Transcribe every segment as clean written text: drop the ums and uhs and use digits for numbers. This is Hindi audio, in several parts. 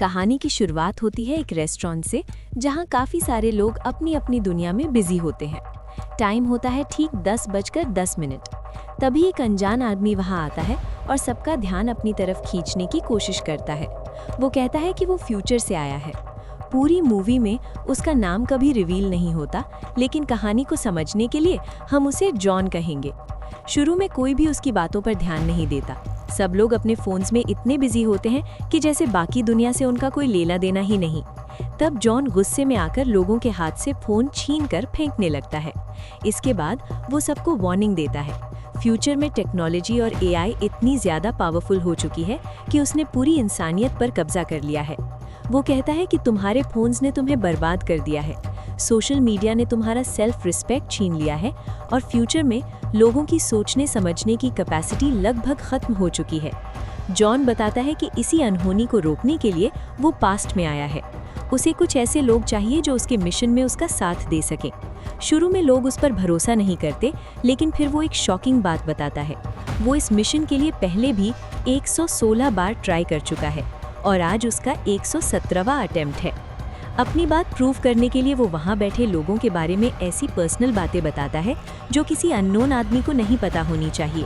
कहानी की शुरुआत होती है एक रेस्टोरेंट से, जहां काफी सारे लोग अपनी अपनी दुनिया में बिजी होते हैं। टाइम होता है ठीक 10:10। तभी एक अनजान आदमी वहां आता है और सबका ध्यान अपनी तरफ खींचने की कोशिश करता है। वो कहता है कि वो फ्यूचर से आया है। पूरी मूवी में उसका नाम कभी रिवील नहीं होता, लेकिन कहानी को समझने के लिए हम उसे जॉन कहेंगे। शुरू में कोई भी उसकी बातों पर ध्यान नहीं देता। सब लोग अपने फोन्स में इतने बिजी होते हैं कि जैसे बाकी दुनिया से उनका कोई लेना देना ही नहीं। तब जॉन गुस्से में आकर लोगों के हाथ से फोन छीनकर फेंकने लगता है। इसके बाद वो सबको वार्निंग देता है। फ्यूचर में टेक्नोलॉजी और एआई इतनी ज़्यादा पावरफुल हो चुकी है कि उसने पूरी इंसानियत पर कब्जा कर लिया है। वो कहता है कि तुम्हारे फोन्स ने तुम्हें बर्बाद कर दिया है, सोशल मीडिया ने तुम्हारा सेल्फ रिस्पेक्ट छीन लिया है और फ्यूचर में लोगों की सोचने समझने की कैपेसिटी लगभग खत्म हो चुकी है। जॉन बताता है कि इसी अनहोनी को रोकने के लिए वो पास्ट में आया है। उसे कुछ ऐसे लोग चाहिए जो उसके मिशन में उसका साथ दे सकें। शुरू में लोग उस पर भरोसा नहीं करते, लेकिन फिर वो एक शॉकिंग बात बताता है। वो इस मिशन के लिए पहले भी 116 बार ट्राई कर चुका है और आज उसका 117वां अटेम्प्ट है। अपनी बात प्रूव करने के लिए वो वहाँ बैठे लोगों के बारे में ऐसी पर्सनल बातें बताता है जो किसी अननोन आदमी को नहीं पता होनी चाहिए।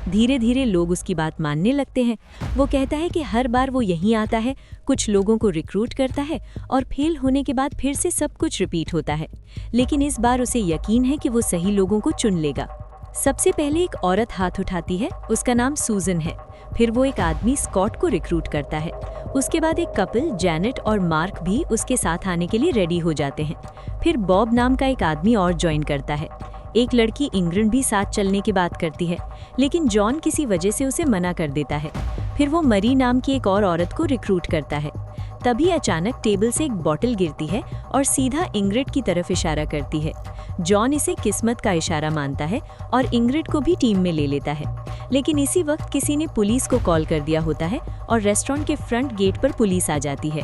धीरे धीरे लोग उसकी बात मानने लगते हैं। वो कहता है कि हर बार वो यहीं आता है, कुछ लोगों को रिक्रूट करता है और फेल होने के बाद फिर से सब कुछ रिपीट होता है। लेकिन इस बार उसे यकीन है कि वो सही लोगों को चुन लेगा। सबसे पहले एक औरत हाथ उठाती है, उसका नाम सूजन है। फिर वो एक आदमी स्कॉट को रिक्रूट करता है। उसके बाद एक कपल जैनेट और मार्क भी उसके साथ आने के लिए रेडी हो जाते हैं। फिर बॉब नाम का एक आदमी और ज्वाइन करता है। एक लड़की इंग्रिड भी साथ चलने की बात करती है, लेकिन जॉन किसी वजह से उसे मना कर देता है। फिर वो मरी नाम की एक और औरत को रिक्रूट करता है। तभी अचानक टेबल से एक बॉटल गिरती है और सीधा इंग्रिड की तरफ इशारा करती है। जॉन इसे किस्मत का इशारा मानता है और इंग्रिड को भी टीम में ले लेता है। लेकिन इसी वक्त किसी ने पुलिस को कॉल कर दिया होता है और रेस्टोरेंट के फ्रंट गेट पर पुलिस आ जाती है।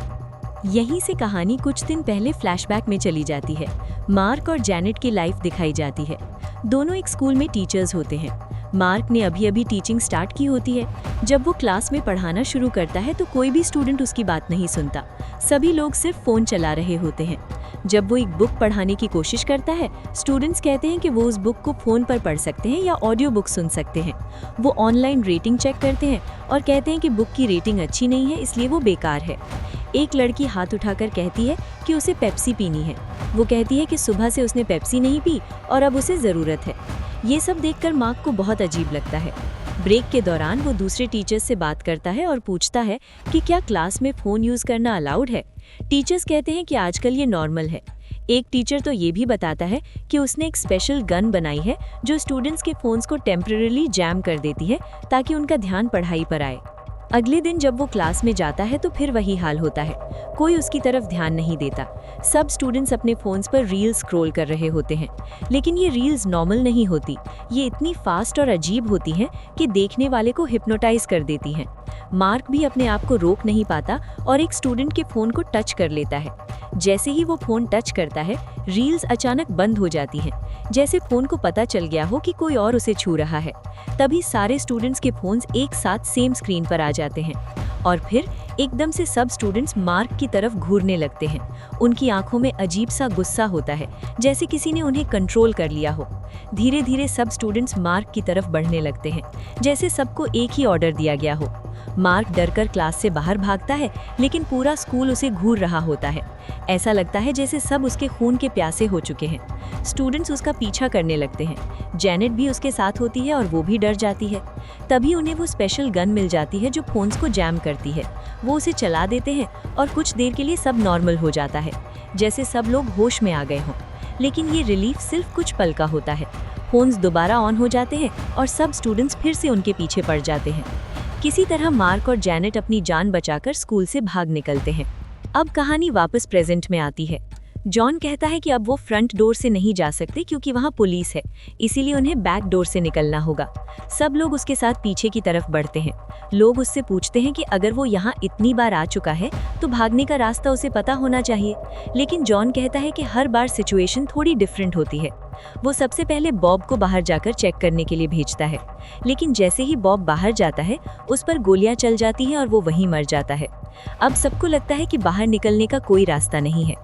यहीं से कहानी कुछ दिन पहले फ्लैशबैक में चली जाती है। मार्क और जैनेट की लाइफ दिखाई जाती है। दोनों एक स्कूल में टीचर्स होते हैं। मार्क ने अभी अभी टीचिंग स्टार्ट की होती है। जब वो क्लास में पढ़ाना शुरू करता है तो कोई भी स्टूडेंट उसकी बात नहीं सुनता। सभी लोग सिर्फ फ़ोन चला रहे होते हैं। जब वो एक बुक पढ़ाने की कोशिश करता है, स्टूडेंट्स कहते हैं कि वो उस बुक को फ़ोन पर पढ़ सकते हैं या ऑडियो बुक सुन सकते हैं। वो ऑनलाइन रेटिंग चेक करते हैं और कहते हैं कि बुक की रेटिंग अच्छी नहीं है, इसलिए वो बेकार है। एक लड़की हाथ उठाकर कहती है कि उसे पेप्सी पीनी है। वो कहती है कि सुबह से उसने पेप्सी नहीं पी और अब उसे ज़रूरत है। ये सब देखकर मार्क को बहुत अजीब लगता है। ब्रेक के दौरान वो दूसरे टीचर्स से बात करता है और पूछता है कि क्या क्लास में फ़ोन यूज़ करना अलाउड है। टीचर्स कहते हैं कि आजकल ये नॉर्मल है। एक टीचर तो ये भी बताता है कि उसने एक स्पेशल गन बनाई है जो स्टूडेंट्स के फ़ोन्स को टेम्परेरीली जैम कर देती है ताकि उनका ध्यान पढ़ाई पर आए। अगले दिन जब वो क्लास में जाता है तो फिर वही हाल होता है। कोई उसकी तरफ ध्यान नहीं देता। सब स्टूडेंट्स अपने फ़ोन्स पर रील्स स्क्रॉल कर रहे होते हैं, लेकिन ये रील्स नॉर्मल नहीं होती। ये इतनी फास्ट और अजीब होती हैं कि देखने वाले को हिप्नोटाइज कर देती हैं। मार्क भी अपने आप को रोक नहीं पाता और एक स्टूडेंट के फ़ोन को टच कर लेता है। जैसे ही वो फ़ोन टच करता है, रील्स अचानक बंद हो जाती हैं, जैसे फ़ोन को पता चल गया हो कि कोई और उसे छू रहा है। तभी सारे स्टूडेंट्स के फ़ोन्स एक साथ सेम स्क्रीन पर आ जाते हैं और फिर एकदम से सब स्टूडेंट्स मार्क की तरफ घूरने लगते हैं। उनकी आंखों में अजीब सा गुस्सा होता है, जैसे किसी ने उन्हें कंट्रोल कर लिया हो। धीरे धीरे सब स्टूडेंट्स मार्क की तरफ बढ़ने लगते हैं, जैसे सबको एक ही ऑर्डर दिया गया हो। मार्क डरकर क्लास से बाहर भागता है, लेकिन पूरा स्कूल उसे घूर रहा होता है। ऐसा लगता है जैसे सब उसके खून के प्यासे हो चुके हैं। स्टूडेंट्स उसका पीछा करने लगते हैं। जैनेट भी उसके साथ होती है और वो भी डर जाती है। तभी उन्हें वो स्पेशल गन मिल जाती है जो फोन्स को जैम करती है। वो उसे चला देते हैं और कुछ देर के लिए सब नॉर्मल हो जाता है, जैसे सब लोग होश में आ गए हों। लेकिन ये रिलीफ सिर्फ कुछ पल का होता है। फोन्स दोबारा ऑन हो जाते हैं और सब स्टूडेंट्स फिर से उनके पीछे पड़ जाते हैं। किसी तरह मार्क और जैनेट अपनी जान बचाकर स्कूल से भाग निकलते हैं। अब कहानी वापस प्रेजेंट में आती है। जॉन कहता है कि अब वो फ्रंट डोर से नहीं जा सकते क्योंकि वहाँ पुलिस है, इसीलिए उन्हें बैक डोर से निकलना होगा। सब लोग उसके साथ पीछे की तरफ बढ़ते हैं। लोग उससे पूछते हैं कि अगर वो यहाँ इतनी बार आ चुका है तो भागने का रास्ता उसे पता होना चाहिए, लेकिन जॉन कहता है कि हर बार सिचुएशन थोड़ी डिफरेंट होती है। वो सबसे पहले बॉब को बाहर जाकर चेक करने के लिए भेजता है, लेकिन जैसे ही बॉब बाहर जाता है उस पर गोलियां चल जाती हैं और वो वहीं मर जाता है। अब सबको लगता है कि बाहर निकलने का कोई रास्ता नहीं है।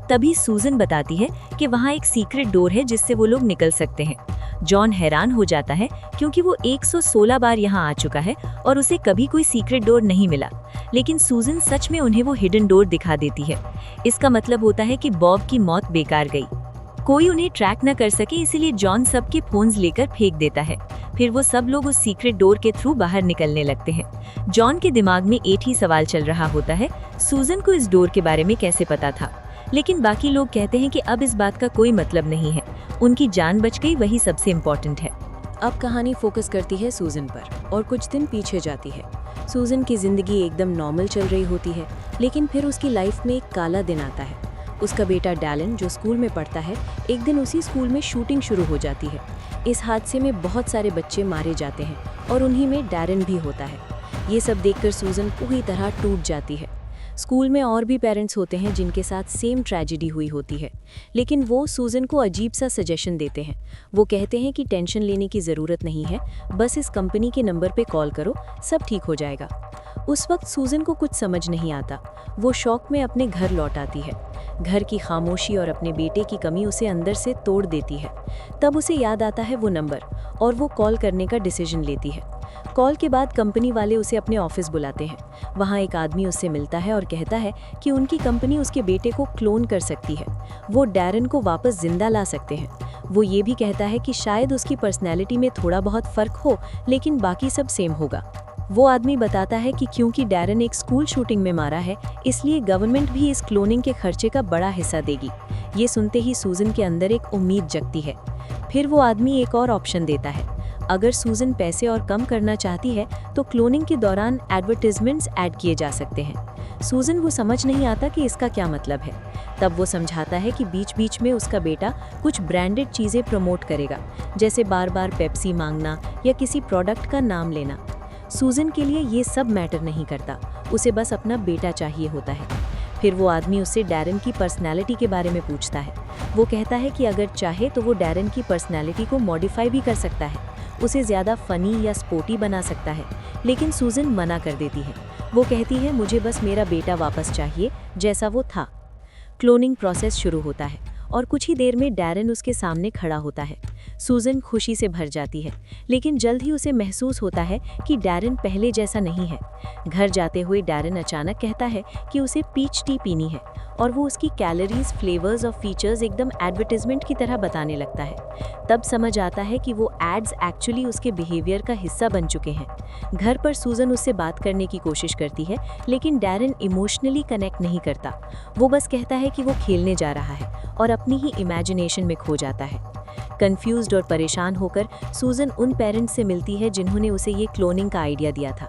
तभी सूजन बताती है कि वहाँ एक सीक्रेट डोर है जिससे वो लोग निकल सकते हैं। जॉन हैरान हो जाता है क्योंकि वो 116 बार यहाँ आ चुका है और उसे कभी कोई सीक्रेट डोर नहीं मिला, लेकिन सूजन सच में उन्हें वो हिडन डोर दिखा देती है। इसका मतलब होता है कि बॉब की मौत बेकार गई। कोई उन्हें ट्रैक न कर सके, इसीलिए जॉन सबके फोन्स लेकर फेंक देता है। फिर वो सब लोग उस सीक्रेट डोर के थ्रू बाहर निकलने लगते हैं। जॉन के दिमाग में एक ही सवाल चल रहा होता है, सूजन को इस डोर के बारे में कैसे पता था। लेकिन बाकी लोग कहते हैं कि अब इस बात का कोई मतलब नहीं है, उनकी जान बच गई, वही सबसे इम्पोर्टेंट है। अब कहानी फोकस करती है सूजन पर और कुछ दिन पीछे जाती है। सूजन की जिंदगी एकदम नॉर्मल चल रही होती है, लेकिन फिर उसकी लाइफ में एक काला दिन आता है। उसका बेटा डैलन जो स्कूल में पढ़ता है, एक दिन उसी स्कूल में शूटिंग शुरू हो जाती है। इस हादसे में बहुत सारे बच्चे मारे जाते हैं और उन्हीं में डैरन भी होता है। ये सब देखकर सूजन पूरी तरह टूट जाती है। स्कूल में और भी पेरेंट्स होते हैं जिनके साथ सेम ट्रेजेडी हुई होती है, लेकिन वो सूजन को अजीब सा सजेशन देते हैं। वो कहते हैं कि टेंशन लेने की ज़रूरत नहीं है, बस इस कंपनी के नंबर पे कॉल करो, सब ठीक हो जाएगा। उस वक्त सूजन को कुछ समझ नहीं आता। वो शौक में अपने घर लौट आती है। घर की खामोशी और अपने बेटे की कमी उसे अंदर से तोड़ देती है। तब उसे याद आता है वो नंबर और वो कॉल करने का डिसीजन लेती है। कॉल के बाद कंपनी वाले उसे अपने ऑफिस बुलाते हैं। वहाँ एक आदमी उससे मिलता है और कहता है कि उनकी कंपनी उसके बेटे को क्लोन कर सकती है, वो डैरन को वापस जिंदा ला सकते हैं। वो ये भी कहता है कि शायद उसकी पर्सनैलिटी में थोड़ा बहुत फर्क हो, लेकिन बाकी सब सेम होगा। वो आदमी बताता है कि क्योंकि डैरन एक स्कूल शूटिंग में मारा है, इसलिए गवर्नमेंट भी इस क्लोनिंग के खर्चे का बड़ा हिस्सा देगी। ये सुनते ही सूजन के अंदर एक उम्मीद जगती है। फिर वो आदमी एक और ऑप्शन देता है। अगर सूजन पैसे और कम करना चाहती है तो क्लोनिंग के दौरान एडवर्टाइजमेंट्स ऐड किए जा सकते हैं। सूजन वो समझ नहीं आता कि इसका क्या मतलब है। तब वो समझाता है कि बीच बीच में उसका बेटा कुछ ब्रांडेड चीज़ें प्रमोट करेगा, जैसे बार बार पेप्सी मांगना या किसी प्रोडक्ट का नाम लेना। सूजन के लिए ये सब मैटर नहीं करता, उसे बस अपना बेटा चाहिए होता है। फिर वो आदमी उससे डैरन की पर्सनैलिटी के बारे में पूछता है। वो कहता है कि अगर चाहे तो वो डैरन की पर्सनैलिटी को मॉडिफाई भी कर सकता है, उसे ज़्यादा फ़नी या स्पोर्टी बना सकता है, लेकिन सूजन मना कर देती है। वो कहती है मुझे बस मेरा बेटा वापस चाहिए जैसा वो था। क्लोनिंग प्रोसेस शुरू होता है और कुछ ही देर में डैरन उसके सामने खड़ा होता है। सूजन खुशी से भर जाती है, लेकिन जल्द ही उसे महसूस होता है कि डैरन पहले जैसा नहीं है। घर जाते हुए डैरन अचानक कहता है कि उसे पीच टी पीनी है और वो उसकी कैलोरीज, फ्लेवर्स और फीचर्स एकदम एडवर्टाइजमेंट की तरह बताने लगता है। तब समझ आता है कि वो एड्स एक्चुअली उसके बिहेवियर का हिस्सा बन चुके हैं। घर पर सूजन उससे बात करने की कोशिश करती है, लेकिन डैरन इमोशनली कनेक्ट नहीं करता। वो बस कहता है कि वो खेलने जा रहा है और अपनी ही इमेजिनेशन में खो जाता है। कंफ्यूज्ड और परेशान होकर सूजन उन पेरेंट्स से मिलती है जिन्होंने उसे ये क्लोनिंग का आइडिया दिया था।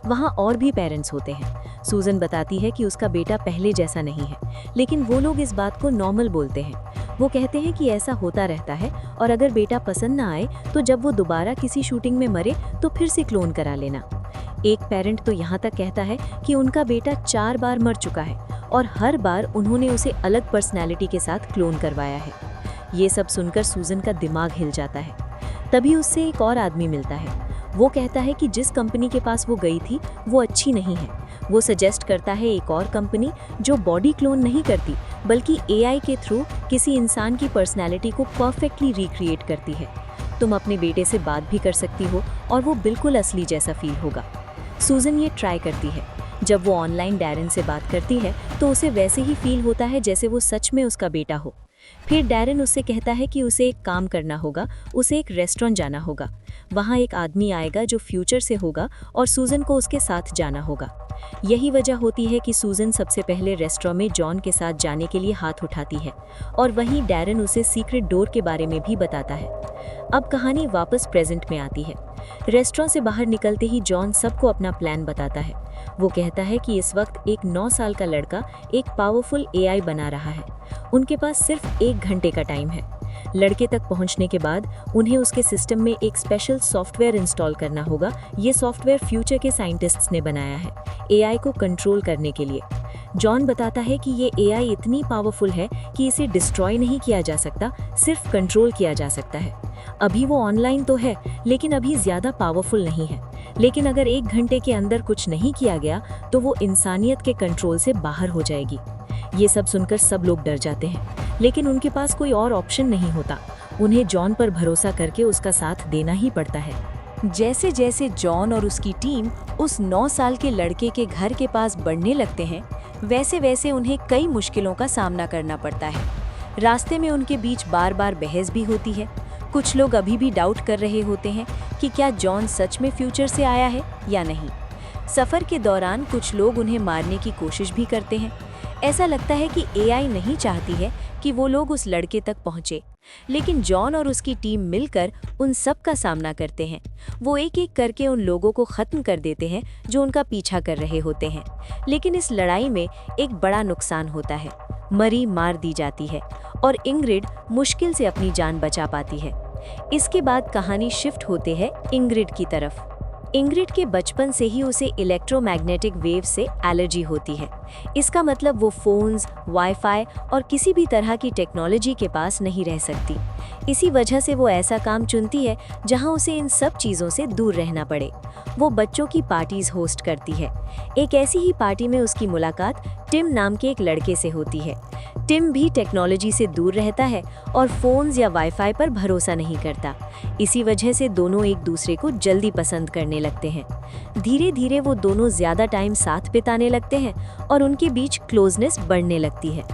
वहाँ और भी पेरेंट्स होते हैं। सूजन बताती है कि उसका बेटा पहले जैसा नहीं है, लेकिन वो लोग इस बात को नॉर्मल बोलते हैं। वो कहते हैं कि ऐसा होता रहता है और अगर बेटा पसंद ना आए तो जब वो दोबारा किसी शूटिंग में मरे तो फिर से क्लोन करा लेना। एक पेरेंट तो यहाँ तक कहता है कि उनका बेटा 4 बार मर चुका है और हर बार उन्होंने उसे अलग पर्सनैलिटी के साथ क्लोन करवाया है। ये सब सुनकर सूजन का दिमाग हिल जाता है। तभी उससे एक और आदमी मिलता है। वो कहता है कि जिस कंपनी के पास वो गई थी वो अच्छी नहीं है। वो सजेस्ट करता है एक और कंपनी जो बॉडी क्लोन नहीं करती, बल्कि एआई के थ्रू किसी इंसान की पर्सनैलिटी को परफेक्टली रिक्रिएट करती है। तुम अपने बेटे से बात भी कर सकती हो और वो बिल्कुल असली जैसा फील होगा। सूजन ये ट्राई करती है। जब वो ऑनलाइन डैरन से बात करती है तो उसे वैसे ही फील होता है जैसे वो सच में उसका बेटा हो। फिर डैरन उससे कहता है कि उसे एक काम करना होगा, उसे एक रेस्टोरेंट जाना होगा। वहाँ एक आदमी आएगा जो फ्यूचर से होगा और सूजन को उसके साथ जाना होगा। यही वजह होती है कि सूजन सबसे पहले रेस्टोरेंट में जॉन के साथ जाने के लिए हाथ उठाती है और वहीं डैरन उसे सीक्रेट डोर के बारे में भी बताता है। अब कहानी वापस प्रेजेंट में आती है। रेस्टोरेंट से बाहर निकलते ही जॉन सबको अपना प्लान बताता है। वो कहता है कि इस वक्त एक 9 साल का लड़का एक पावरफुल एआई बना रहा है। उनके पास सिर्फ 1 घंटे का टाइम है। लड़के तक पहुंचने के बाद उन्हें उसके सिस्टम में एक स्पेशल सॉफ्टवेयर इंस्टॉल करना होगा। ये सॉफ्टवेयर फ्यूचर के साइंटिस्ट्स ने बनाया है एआई को कंट्रोल करने के लिए। जॉन बताता है कि ये एआई इतनी पावरफुल है कि इसे डिस्ट्रॉय नहीं किया जा सकता, सिर्फ कंट्रोल किया जा सकता है। अभी वो ऑनलाइन तो है, लेकिन अभी ज़्यादा पावरफुल नहीं है। लेकिन अगर 1 घंटे के अंदर कुछ नहीं किया गया तो वो इंसानियत के कंट्रोल से बाहर हो जाएगी। ये सब सुनकर सब लोग डर जाते हैं, लेकिन उनके पास कोई और ऑप्शन नहीं होता। उन्हें जॉन पर भरोसा करके उसका साथ देना ही पड़ता है। जैसे जैसे जॉन और उसकी टीम उस 9 साल के लड़के के घर के पास बढ़ने लगते हैं, वैसे वैसे उन्हें कई मुश्किलों का सामना करना पड़ता है। रास्ते में उनके बीच बार बार बहस भी होती है। कुछ लोग अभी भी डाउट कर रहे होते हैं कि क्या जॉन सच में फ्यूचर से आया है या नहीं। सफ़र के दौरान कुछ लोग उन्हें मारने की कोशिश भी करते हैं। ऐसा लगता है कि एआई नहीं चाहती है कि वो लोग उस लड़के तक पहुंचे, लेकिन जॉन और उसकी टीम मिलकर उन सब का सामना करते हैं। वो एक एक करके उन लोगों को ख़त्म कर देते हैं जो उनका पीछा कर रहे होते हैं। लेकिन इस लड़ाई में एक बड़ा नुकसान होता है। मरी मार दी जाती है और इंग्रिड मुश्किल से अपनी जान बचा पाती है। इसके बाद कहानी शिफ्ट होते है इंग्रिड की तरफ। इंग्रिड के बचपन से ही उसे इलेक्ट्रोमैग्नेटिक वेव से एलर्जी होती है। इसका मतलब वो फ़ोन्स, वाईफाई और किसी भी तरह की टेक्नोलॉजी के पास नहीं रह सकती। इसी वजह से वो ऐसा काम चुनती है जहां उसे इन सब चीज़ों से दूर रहना पड़े। वो बच्चों की पार्टीज होस्ट करती है। एक ऐसी ही पार्टी में उसकी मुलाकात टिम नाम के एक लड़के से होती है। टिम भी टेक्नोलॉजी से दूर रहता है और फ़ोन्स या वाईफाई पर भरोसा नहीं करता। इसी वजह से दोनों एक दूसरे को जल्दी पसंद करने लगते हैं। धीरे धीरे वो दोनों ज़्यादा टाइम साथ बिताने लगते हैं और उनके बीच क्लोजनेस बढ़ने लगती है।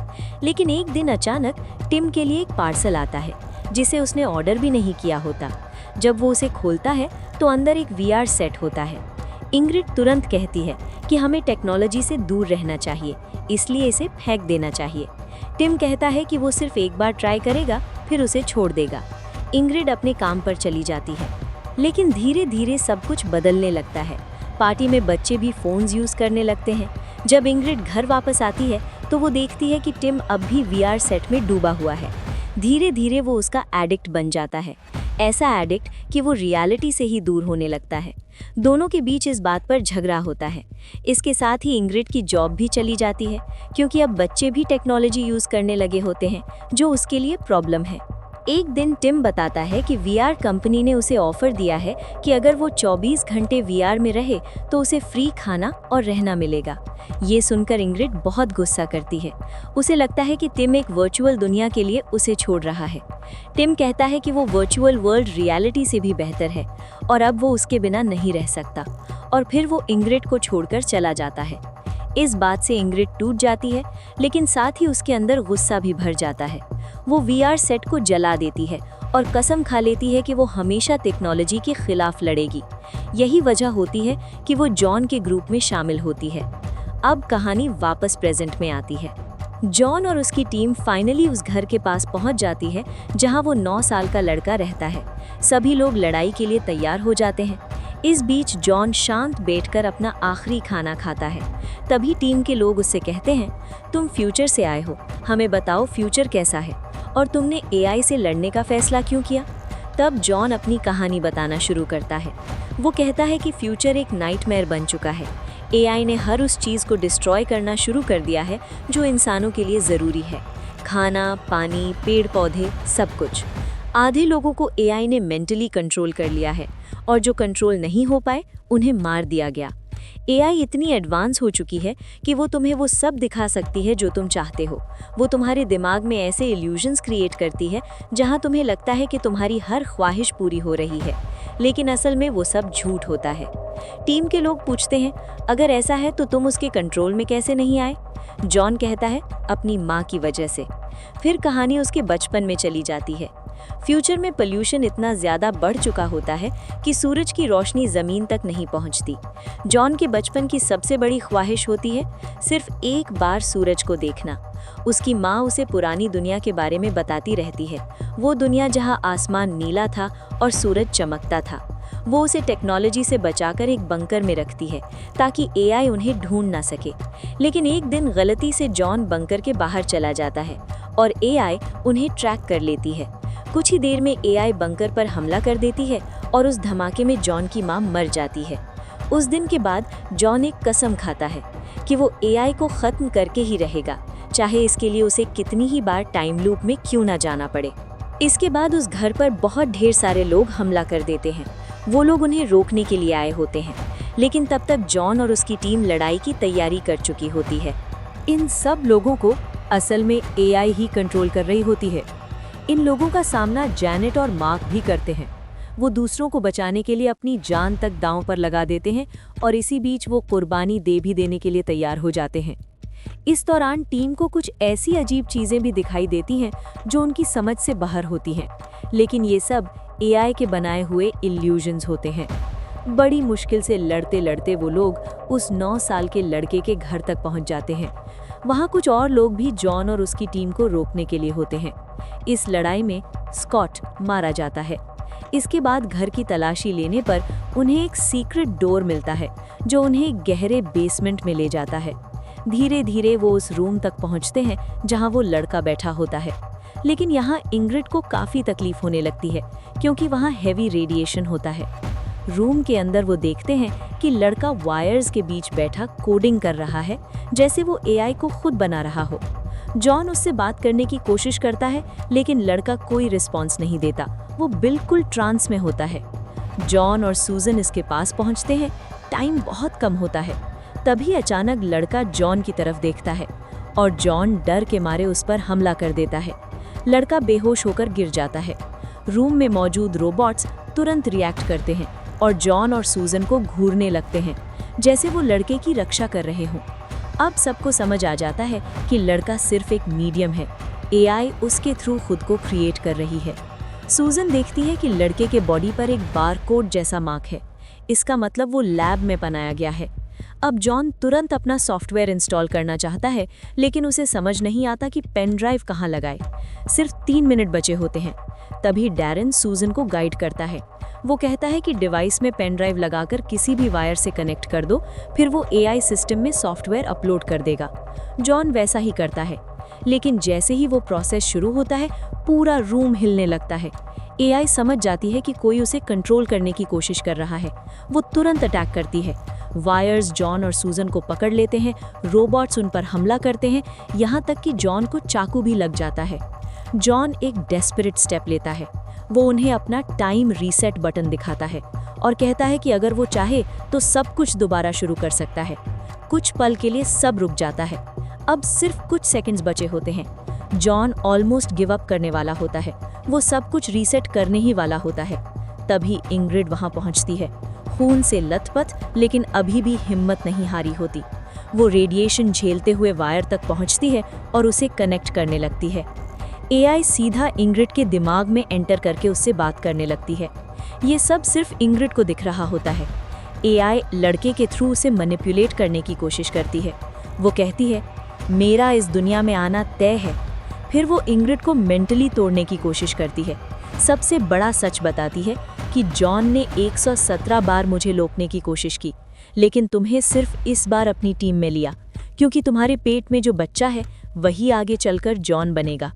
लेकिन एक दिन अचानक टिम के लिए एक पार्सल आता है जिसे उसने ऑर्डर भी नहीं किया होता। जब वो उसे खोलता है तो अंदर एक वीआर सेट होता है। इंग्रिड तुरंत कहती है कि हमें टेक्नोलॉजी से दूर रहना चाहिए, इसलिए इसे फेंक देना चाहिए। टिम कहता है कि वो सिर्फ एक बार ट्राई करेगा, फिर उसे छोड़ देगा। इंग्रिड अपने काम पर चली जाती है। लेकिन धीरे धीरे सब कुछ बदलने लगता है। पार्टी में बच्चे भी फ़ोन्स यूज़ करने लगते हैं। जब इंग्रिड घर वापस आती है तो वो देखती है कि टिम अब भी वीआर सेट में डूबा हुआ है। धीरे धीरे वो उसका एडिक्ट बन जाता है, ऐसा एडिक्ट कि वो रियलिटी से ही दूर होने लगता है। दोनों के बीच इस बात पर झगड़ा होता है। इसके साथ ही इंग्रिड की जॉब भी चली जाती है, क्योंकि अब बच्चे भी टेक्नोलॉजी यूज़ करने लगे होते हैं, जो उसके लिए प्रॉब्लम है। एक दिन टिम बताता है कि वीआर कंपनी ने उसे ऑफर दिया है कि अगर वो 24 घंटे वीआर में रहे तो उसे फ्री खाना और रहना मिलेगा। ये सुनकर इंग्रिड बहुत गुस्सा करती है। उसे लगता है कि टिम एक वर्चुअल दुनिया के लिए उसे छोड़ रहा है। टिम कहता है कि वो वर्चुअल वर्ल्ड रियलिटी से भी बेहतर है और अब वो उसके बिना नहीं रह सकता, और फिर वो इंग्रिड को छोड़कर चला जाता है। इस बात से इंग्रिड टूट जाती है, लेकिन साथ ही उसके अंदर गुस्सा भी भर जाता है। वो वीआर सेट को जला देती है और कसम खा लेती है कि वो हमेशा टेक्नोलॉजी के खिलाफ लड़ेगी। यही वजह होती है कि वो जॉन के ग्रुप में शामिल होती है। अब कहानी वापस प्रेजेंट में आती है। जॉन और उसकी टीम फाइनली उस घर के पास पहुंच जाती है जहां वो 9 साल का लड़का रहता है। सभी लोग लड़ाई के लिए तैयार हो जाते हैं। इस बीच जॉन शांत बैठकर अपना आखिरी खाना खाता है। तभी टीम के लोग उससे कहते हैं, तुम फ्यूचर से आए हो, हमें बताओ फ्यूचर कैसा है और तुमने एआई से लड़ने का फैसला क्यों किया। तब जॉन अपनी कहानी बताना शुरू करता है। वो कहता है कि फ्यूचर एक नाइटमेयर बन चुका है। एआई ने हर उस चीज़ को डिस्ट्रॉय करना शुरू कर दिया है जो इंसानों के लिए ज़रूरी है, खाना, पानी, पेड़ पौधे, सब कुछ। आधे लोगों को एआई ने मेंटली कंट्रोल कर लिया है और जो कंट्रोल नहीं हो पाए उन्हें मार दिया गया। एआई इतनी एडवांस हो चुकी है कि वो तुम्हें वो सब दिखा सकती है जो तुम चाहते हो। वो तुम्हारे दिमाग में ऐसे इल्यूजन्स क्रिएट करती है जहां तुम्हें लगता है कि तुम्हारी हर ख्वाहिश पूरी हो रही है, लेकिन असल में वो सब झूठ होता है। टीम के लोग पूछते हैं, अगर ऐसा है तो तुम उसके कंट्रोल में कैसे नहीं आए? जॉन कहता है, अपनी माँ की वजह से। फिर कहानी उसके बचपन में चली जाती है। फ्यूचर में पोल्यूशन इतना ज़्यादा बढ़ चुका होता है कि सूरज की रोशनी ज़मीन तक नहीं पहुंचती। जॉन के बचपन की सबसे बड़ी ख्वाहिश होती है सिर्फ एक बार सूरज को देखना। उसकी माँ उसे पुरानी दुनिया के बारे में बताती रहती है, वो दुनिया जहां आसमान नीला था और सूरज चमकता था। वो उसे टेक्नोलॉजी से बचाकर एक बंकर में रखती है ताकि एआई उन्हें ढूंढ ना सके। लेकिन एक दिन गलती से जॉन बंकर के बाहर चला जाता है और एआई उन्हें ट्रैक कर लेती है। कुछ ही देर में एआई बंकर पर हमला कर देती है और उस धमाके में जॉन की मां मर जाती है। उस दिन के बाद जॉन एक कसम खाता है कि वो एआई को खत्म करके ही रहेगा, चाहे इसके लिए उसे कितनी ही बार टाइम लूप में क्यों ना जाना पड़े। इसके बाद उस घर पर बहुत ढेर सारे लोग हमला कर देते हैं। वो लोग उन्हें रोकने के लिए आए होते हैं, लेकिन तब तक जॉन और उसकी टीम लड़ाई की तैयारी कर चुकी होती है। इन सब लोगों को असल में एआई ही कंट्रोल कर रही होती है। इन लोगों का सामना जैनेट और मार्क भी करते हैं। वो दूसरों को बचाने के लिए अपनी जान तक दांव पर लगा देते हैं और इसी बीच वो कुर्बानी दे भी देने के लिए तैयार हो जाते हैं। इस दौरान टीम को कुछ ऐसी अजीब चीजें भी दिखाई देती हैं जो उनकी समझ से बाहर होती हैं, लेकिन ये सब एआई के बनाए हुए इल्यूजन्स होते हैं। बड़ी मुश्किल से लड़ते लड़ते वो लोग उस 9 साल के लड़के के घर तक पहुंच जाते हैं। वहाँ कुछ और लोग भी जॉन और उसकी टीम को रोकने के लिए होते हैं। इस लड़ाई में स्कॉट मारा जाता है। इसके बाद घर की तलाशी लेने पर उन्हें एक सीक्रेट डोर मिलता है जो उन्हें एक गहरे बेसमेंट में ले जाता है। धीरे धीरे वो उस रूम तक पहुंचते हैं जहां वो लड़का बैठा होता है, लेकिन यहाँ इंग्रिड को काफ़ी तकलीफ होने लगती है क्योंकि वहाँ हैवी रेडिएशन होता है। रूम के अंदर वो देखते हैं कि लड़का वायर्स के बीच बैठा कोडिंग कर रहा है, जैसे वो एआई को खुद बना रहा हो। जॉन उससे बात करने की कोशिश करता है, लेकिन लड़का कोई रिस्पॉन्स नहीं देता। वो बिल्कुल ट्रांस में होता है। जॉन और सूजन इसके पास पहुंचते हैं। टाइम बहुत कम होता है। तभी अचानक लड़का जॉन की तरफ देखता है और जॉन डर के मारे उस पर हमला कर देता है। लड़का बेहोश होकर गिर जाता है। रूम में मौजूद रोबोट्स तुरंत रिएक्ट करते हैं और जॉन और सूजन को घूरने लगते हैं, जैसे वो लड़के की रक्षा कर रहे हों। अब सबको समझ आ जाता है कि लड़का सिर्फ एक मीडियम है। एआई उसके थ्रू खुद को क्रिएट कर रही है। सूजन देखती है कि लड़के के बॉडी पर एक बारकोड जैसा मार्क है। इसका मतलब वो लैब में बनाया गया है। अब जॉन तुरंत अपना सॉफ्टवेयर इंस्टॉल करना चाहता है, लेकिन उसे समझ नहीं आता कि पेन ड्राइव कहाँ लगाए। सिर्फ 3 मिनट बचे होते हैं। तभी डैरेन सूजन को गाइड करता है। वो कहता है कि डिवाइस में पेन ड्राइव लगाकर किसी भी वायर से कनेक्ट कर दो, फिर वो एआई सिस्टम में सॉफ्टवेयर अपलोड कर देगा। जॉन वैसा ही करता है, लेकिन जैसे ही वो प्रोसेस शुरू होता है, पूरा रूम हिलने लगता है। एआई समझ जाती है कि कोई उसे कंट्रोल करने की कोशिश कर रहा है। वो तुरंत अटैक करती है। वायर्स जॉन और सूजन को पकड़ लेते हैं। रोबोट्स उन पर हमला करते हैं, यहाँ तक कि जॉन को चाकू भी लग जाता है। जॉन एक डेस्परेट स्टेप लेता है। वो उन्हें अपना टाइम रीसेट बटन दिखाता है और कहता है कि अगर वो चाहे तो सब कुछ दोबारा शुरू कर सकता है। कुछ पल के लिए सब रुक जाता है। अब सिर्फ कुछ सेकंड्स बचे होते हैं। जॉन ऑलमोस्ट गिव अप करने वाला होता है। वो सब कुछ रीसेट करने ही वाला होता है। तभी इंग्रिड वहां पहुंचती है, खून से लथपथ, लेकिन अभी भी हिम्मत नहीं हारी होती। वो रेडिएशन झेलते हुए वायर तक पहुंचती है और उसे कनेक्ट करने लगती है। एआई सीधा इंग्रिड के दिमाग में एंटर करके उससे बात करने लगती है। ये सब सिर्फ इंग्रिड को दिख रहा होता है। एआई लड़के के थ्रू उसे मैनिपुलेट करने की कोशिश करती है। वो कहती है, मेरा इस दुनिया में आना तय है। फिर वो इंग्रिड को मेंटली तोड़ने की कोशिश करती है। सबसे बड़ा सच बताती है कि जॉन ने 117 बार मुझे रोकने की कोशिश की, लेकिन तुम्हें सिर्फ इस बार अपनी टीम में लिया, क्योंकि तुम्हारे पेट में जो बच्चा है वही आगे चलकर जॉन बनेगा।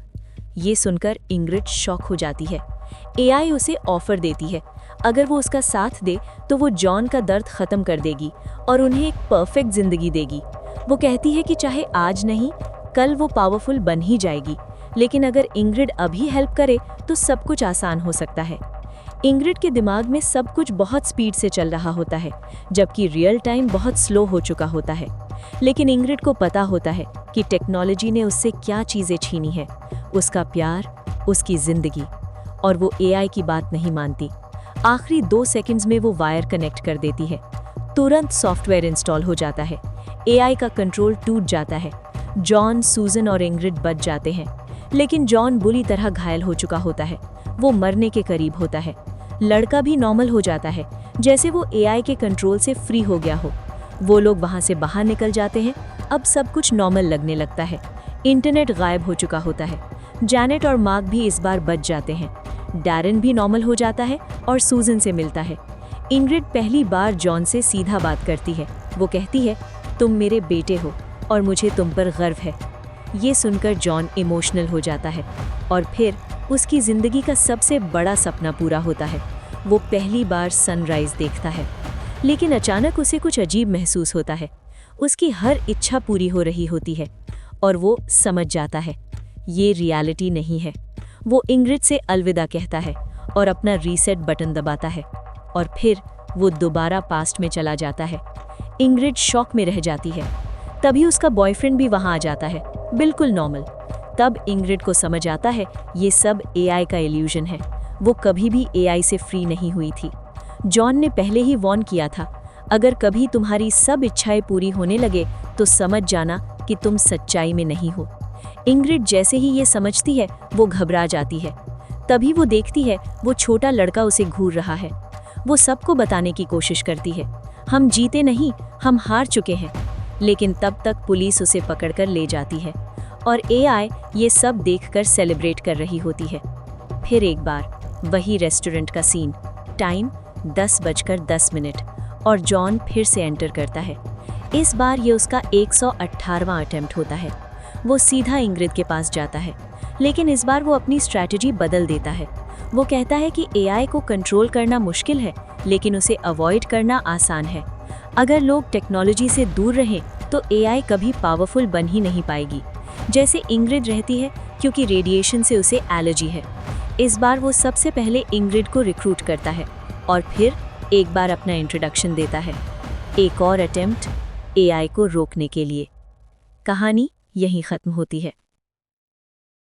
ये सुनकर इंग्रिड शॉक हो जाती है। एआई उसे ऑफर देती है, अगर वो उसका साथ दे तो वो जॉन का दर्द खत्म कर देगी और उन्हें एक परफेक्ट जिंदगी देगी। वो कहती है कि चाहे आज नहीं, कल वो पावरफुल बन ही जाएगी, लेकिन अगर इंग्रिड अभी हेल्प करे तो सब कुछ आसान हो सकता है। इंग्रिड के दिमाग में सब कुछ बहुत स्पीड से चल रहा होता है, जबकि रियल टाइम बहुत स्लो हो चुका होता है। लेकिन इंग्रिड को पता होता है कि टेक्नोलॉजी ने उससे क्या चीज़ें छीनी है, उसका प्यार, उसकी जिंदगी, और वो एआई की बात नहीं मानती। आखिरी 2 सेकंड्स में वो वायर कनेक्ट कर देती है। तुरंत सॉफ्टवेयर इंस्टॉल हो जाता है। एआई का कंट्रोल टूट जाता है। जॉन, सूजन और इंग्रिड बच जाते हैं, लेकिन जॉन बुरी तरह घायल हो चुका होता है। वो मरने के करीब होता है। लड़का भी नॉर्मल हो जाता है, जैसे वो एआई के कंट्रोल से फ्री हो गया हो। वो लोग वहाँ से बाहर निकल जाते हैं। अब सब कुछ नॉर्मल लगने लगता है। इंटरनेट गायब हो चुका होता है। जैनेट और मार्क भी इस बार बच जाते हैं। डैरेन भी नॉर्मल हो जाता है और सूजन से मिलता है। इंग्रिड पहली बार जॉन से सीधा बात करती है। वो कहती है, तुम मेरे बेटे हो और मुझे तुम पर गर्व है। ये सुनकर जॉन इमोशनल हो जाता है और फिर उसकी ज़िंदगी का सबसे बड़ा सपना पूरा होता है। वो पहली बार सनराइज़ देखता है। लेकिन अचानक उसे कुछ अजीब महसूस होता है। उसकी हर इच्छा पूरी हो रही होती है और वो समझ जाता है ये रियलिटी नहीं है। वो इंग्रिड से अलविदा कहता है और अपना रीसेट बटन दबाता है और फिर वो दोबारा पास्ट में चला जाता है। इंग्रिड शॉक में रह जाती है। तभी उसका बॉयफ्रेंड भी वहां आ जाता है, बिल्कुल नॉर्मल। तब इंग्रिड को समझ आता है ये सब एआई का इल्यूजन है। वो कभी भी एआई से फ्री नहीं हुई थी। जॉन ने पहले ही वॉर्न किया था, अगर कभी तुम्हारी सब इच्छाएं पूरी होने लगे तो समझ जाना कि तुम सच्चाई में नहीं हो। इंग्रिड जैसे ही ये समझती है वो घबरा जाती है। तभी वो देखती है वो छोटा लड़का उसे घूर रहा है। वो सबको बताने की कोशिश करती है, हम जीते नहीं, हम हार चुके हैं। लेकिन तब तक पुलिस उसे पकड़कर ले जाती है और एआई ये सब देखकर सेलिब्रेट कर रही होती है। फिर एक बार वही रेस्टोरेंट का सीन, टाइम 10:10 और जॉन फिर से एंटर करता है। इस बार ये उसका 118वां अटेम्प्ट होता है। वो सीधा इंग्रिड के पास जाता है, लेकिन इस बार वो अपनी स्ट्रैटेजी बदल देता है। वो कहता है कि एआई को कंट्रोल करना मुश्किल है, लेकिन उसे अवॉइड करना आसान है। अगर लोग टेक्नोलॉजी से दूर रहें तो एआई कभी पावरफुल बन ही नहीं पाएगी, जैसे इंग्रिड रहती है, क्योंकि रेडिएशन से उसे एलर्जी है। इस बार वो सबसे पहले इंग्रिड को रिक्रूट करता है और फिर एक बार अपना इंट्रोडक्शन देता है। एक और अटेम्प्ट एआई को रोकने के लिए। कहानी यहीं खत्म होती है।